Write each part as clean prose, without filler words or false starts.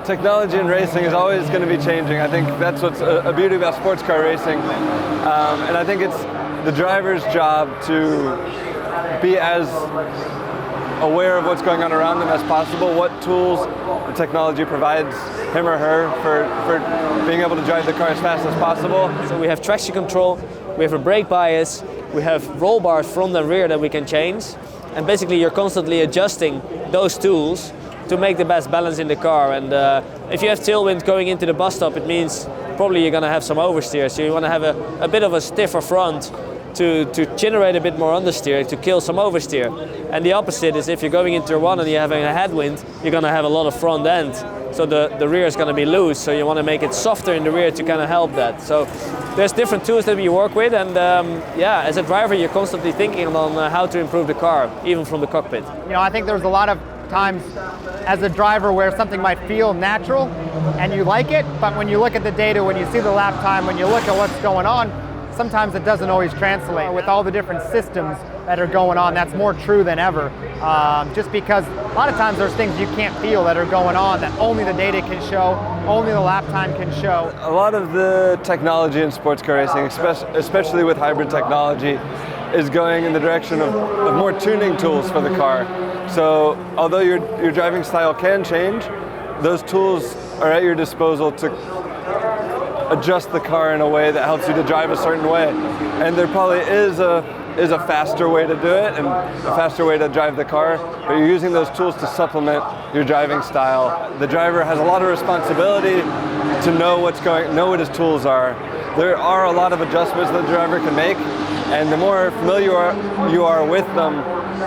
technology in racing is always going to be changing. I think that's what's a beauty about sports car racing. And I think it's the driver's job to be as aware of what's going on around them as possible, what tools the technology provides him or her for being able to drive the car as fast as possible. So we have traction control, we have a brake bias, we have roll bars front and rear that we can change, and basically you're constantly adjusting those tools to make the best balance in the car. And if you have tailwind going into the bus stop, it means probably you're going to have some oversteer, so you want to have a bit of a stiffer front to generate a bit more understeer, to kill some oversteer. And the opposite is if you're going into turn one and you're having a headwind, you're going to have a lot of front end. So the rear is going to be loose, so you want to make it softer in the rear to kind of help that. So there's different tools that we work with, and yeah, as a driver you're constantly thinking on how to improve the car, even from the cockpit. You know, I think there's a lot of times as a driver where something might feel natural and you like it, but when you look at the data, when you see the lap time, when you look at what's going on, sometimes it doesn't always translate. With all the different systems that are going on, that's more true than ever. Just because a lot of times there's things you can't feel that are going on that only the data can show, only the lap time can show. A lot of the technology in sports car racing, especially with hybrid technology, is going in the direction of more tuning tools for the car. So although your driving style can change, those tools are at your disposal to adjust the car in a way that helps you to drive a certain way. And there probably is a faster way to do it and a faster way to drive the car, but you're using those tools to supplement your driving style. The driver has a lot of responsibility to know what his tools are. There are a lot of adjustments that the driver can make, and the more familiar you are with them,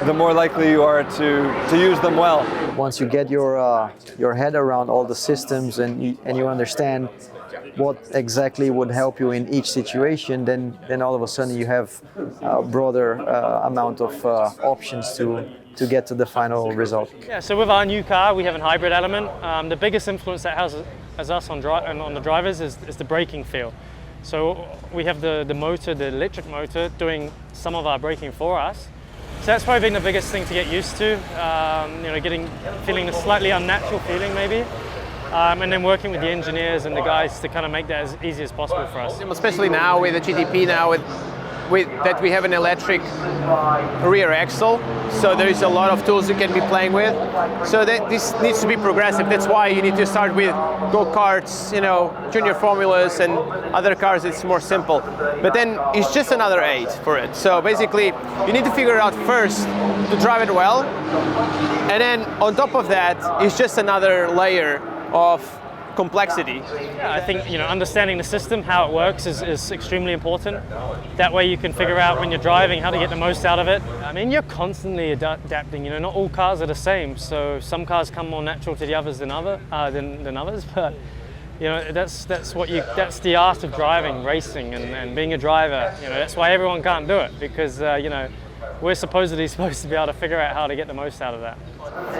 the more likely you are to use them well. Once you get your head around all the systems and you understand what exactly would help you in each situation, then all of a sudden you have a broader amount of options to get to the final result. Yeah, so with our new car, we have a hybrid element. The biggest influence that has us on the drivers is the braking feel. So we have the motor, the electric motor, doing some of our braking for us. So that's probably been the biggest thing to get used to. Feeling a slightly unnatural feeling maybe. And then working with the engineers and the guys to kind of make that as easy as possible for us. Especially now with the GTP with that we have an electric rear axle, so there is a lot of tools you can be playing with. So this needs to be progressive. That's why you need to start with go-karts, junior formulas and other cars. It's more simple. But then it's just another aid for it. So basically, you need to figure out first to drive it well, and then on top of that, it's just another layer of complexity. Yeah, I think understanding the system, how it works, is extremely important. That way you can figure out when you're driving how to get the most out of it. I mean, you're constantly adapting. Not all cars are the same, so some cars come more natural to the others than others. But that's the art of driving, racing, and being a driver. That's why everyone can't do it, because we're supposedly supposed to be able to figure out how to get the most out of that.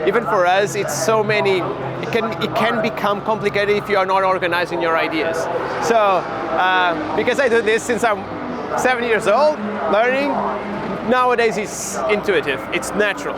Even for us, it's so many. It can become complicated if you are not organizing your ideas. So because I do this since I'm 7 years old, learning. Nowadays it's intuitive, it's natural.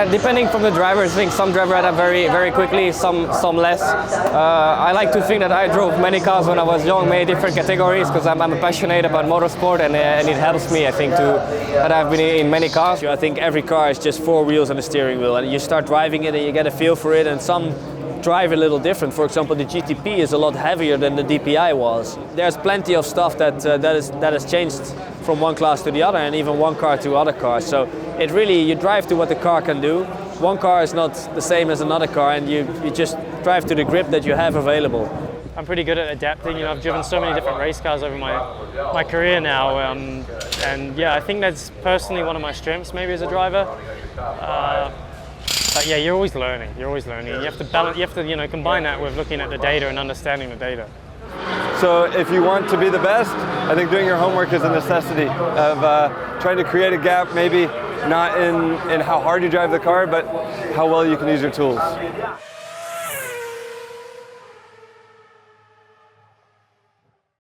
Depending from the drivers, I think some drivers adapt very, very quickly, some less. I like to think that I drove many cars when I was young, many different categories, because I'm passionate about motorsport, and it helps me, I think, that I've been in many cars. I think every car is just 4 wheels and a steering wheel, and you start driving it and you get a feel for it, and some drive a little different. For example, the GTP is a lot heavier than the DPI was. There's plenty of stuff that has changed from one class to the other, and even one car to other cars. So it really, you drive to what the car can do. One car is not the same as another car, and you just drive to the grip that you have available. I'm pretty good at adapting. I've driven so many different race cars over my career now, and yeah, I think that's personally one of my strengths maybe as a driver. But yeah, you're always learning. You have to balance. You have to combine that with looking at the data and understanding the data. So if you want to be the best, I think doing your homework is a necessity of trying to create a gap, maybe not in how hard you drive the car, but how well you can use your tools.